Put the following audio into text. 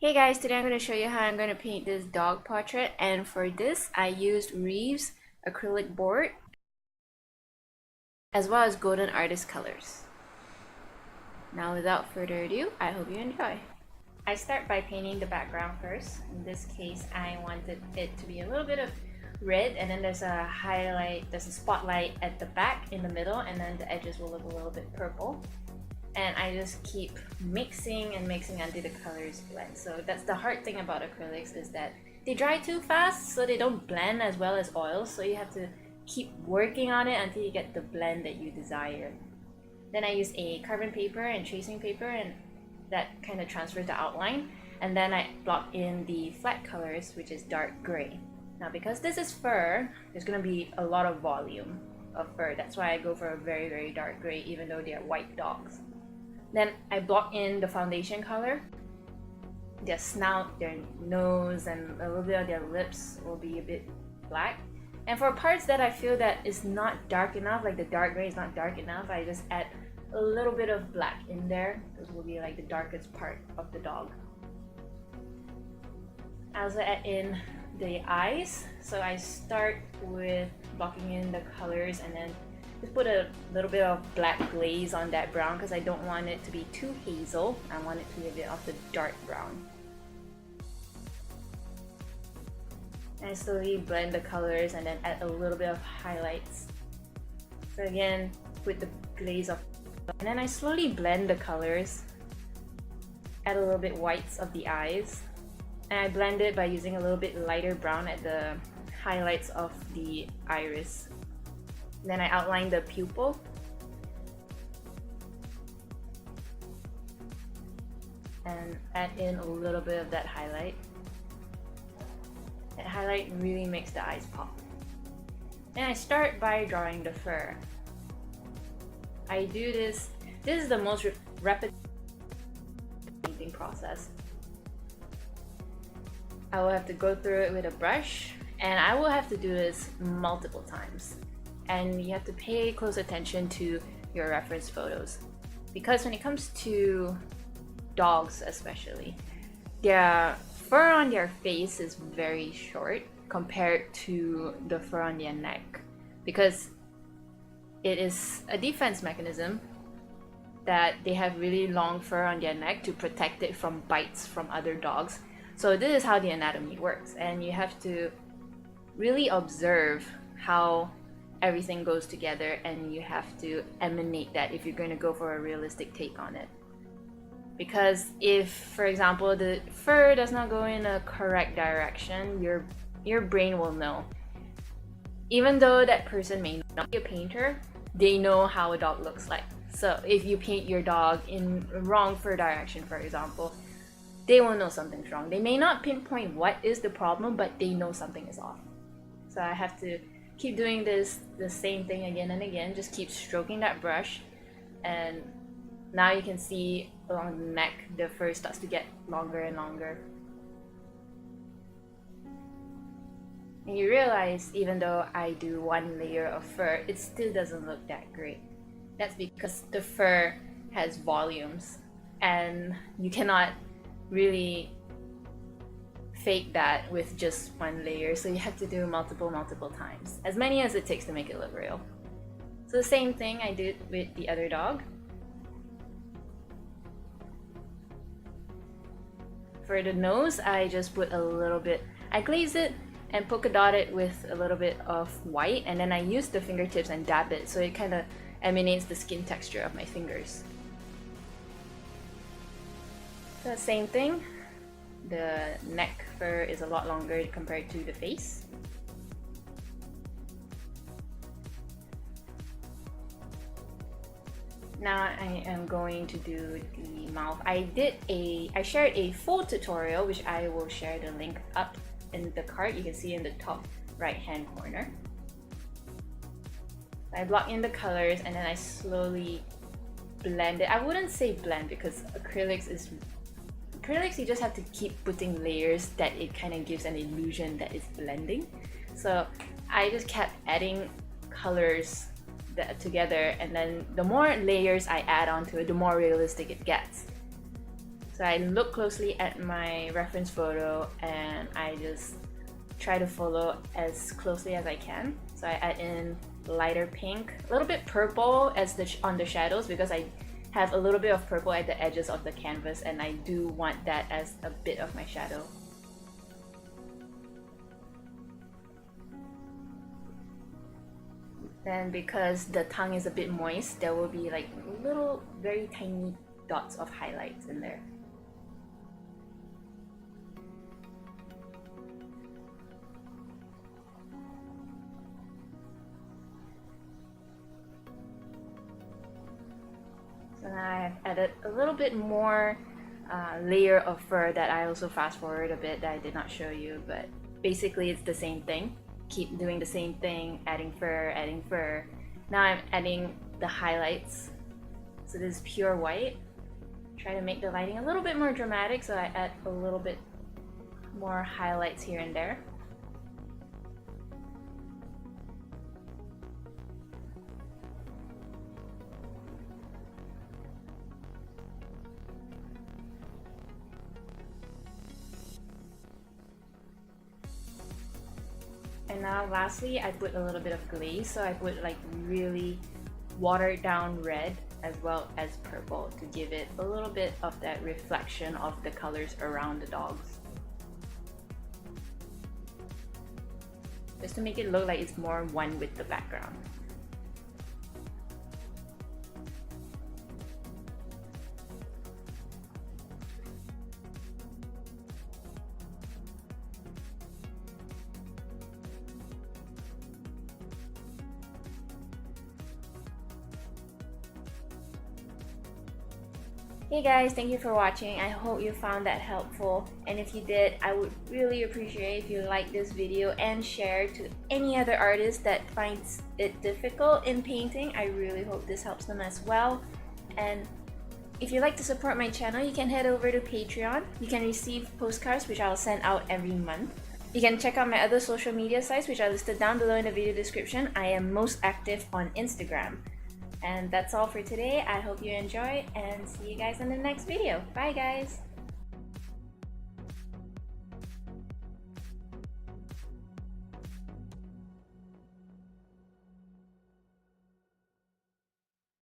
Hey guys, today I'm going to show you how I'm going to paint this dog portrait, and for this I used Reeves acrylic board as well as golden artist colors. Now without further ado, I hope you enjoy. I start by painting the background first. In this case I wanted it to be a little bit of red, and then there's a highlight, there's a spotlight at the back in the middle, and then the edges will look a little bit purple. And I just keep mixing and mixing until the colors blend. So that's the hard thing about acrylics, is that they dry too fast, so they don't blend as well as oils. So you have to keep working on it until you get the blend that you desire. Then I use a carbon paper and tracing paper, and that kind of transfers the outline. And then I block in the flat colors, which is dark gray. Now because this is fur, there's gonna be a lot of volume of fur. That's why I go for a very, very dark gray, even though they are white dogs. Then I block in the foundation color. Their snout, their nose, and a little bit of their lips will be a bit black. And for parts that I feel that is not dark enough, like the dark gray is not dark enough, I just add a little bit of black in there. This will be like the darkest part of the dog. I also add in the eyes. So I start with blocking in the colors and then just put a little bit of black glaze on that brown because I don't want it to be too hazel. I want it to be a bit of the dark brown. And I slowly blend the colors and then add a little bit of highlights. So again, with the glaze of, and then I slowly blend the colors. Add a little bit whites of the eyes. And I blend it by using a little bit lighter brown at the highlights of the iris. Then I outline the pupil. And add in a little bit of that highlight. That highlight really makes the eyes pop. And I start by drawing the fur. I do this is the most rapid painting process. I will have to go through it with a brush, and I will have to do this multiple times. And you have to pay close attention to your reference photos, because when it comes to dogs especially, their fur on their face is very short compared to the fur on their neck, because it is a defense mechanism that they have really long fur on their neck to protect it from bites from other dogs. So this is how the anatomy works, and you have to really observe how everything goes together, and you have to emanate that if you're going to go for a realistic take on it. Because if, for example, the fur does not go in a correct direction, your brain will know. Even though that person may not be a painter, they know how a dog looks like. So if you paint your dog in wrong fur direction, for example, they will know something's wrong. They may not pinpoint what is the problem, but they know something is off. So I have to keep doing the same thing again and again. Just keep stroking that brush, and now you can see along the neck the fur starts to get longer and longer. And you realize, even though I do one layer of fur, it still doesn't look that great. That's because the fur has volumes, and you cannot really fake that with just one layer, so you have to do multiple times, as many as it takes to make it look real. So the same thing I did with the other dog. For the nose, I just put a little bit, I glaze it and polka dot it with a little bit of white, and then I use the fingertips and dab it so it kind of emanates the skin texture of my fingers. The same thing. The neck fur is a lot longer compared to the face. Now I am going to do the mouth. I shared a full tutorial, which I will share the link up in the card. You can see in the top right hand corner. I block in the colors and then I slowly blend it. I wouldn't say blend, because acrylics, you just have to keep putting layers that it kind of gives an illusion that it's blending. So I just kept adding colors together, and then the more layers I add onto it, the more realistic it gets. So I look closely at my reference photo and I just try to follow as closely as I can. So I add in lighter pink, a little bit purple as on the shadows, because I have a little bit of purple at the edges of the canvas and I do want that as a bit of my shadow. Then because the tongue is a bit moist, there will be like little very tiny dots of highlights in there. So now I've added a little bit more layer of fur that I also fast forward a bit that I did not show you, but basically it's the same thing. Keep doing the same thing, adding fur, adding fur. Now I'm adding the highlights. So this is pure white. Try to make the lighting a little bit more dramatic, so I add a little bit more highlights here and there. And now lastly, I put a little bit of glaze, so I put like really watered down red as well as purple to give it a little bit of that reflection of the colors around the dogs. Just to make it look like it's more one with the background. Hey guys, thank you for watching. I hope you found that helpful, and if you did, I would really appreciate if you like this video and share to any other artist that finds it difficult in painting. I really hope this helps them as well. And if you'd like to support my channel, you can head over to Patreon. You can receive postcards which I'll send out every month. You can check out my other social media sites which are listed down below in the video description. I am most active on Instagram. And that's all for today. I hope you enjoy and see you guys in the next video. Bye guys!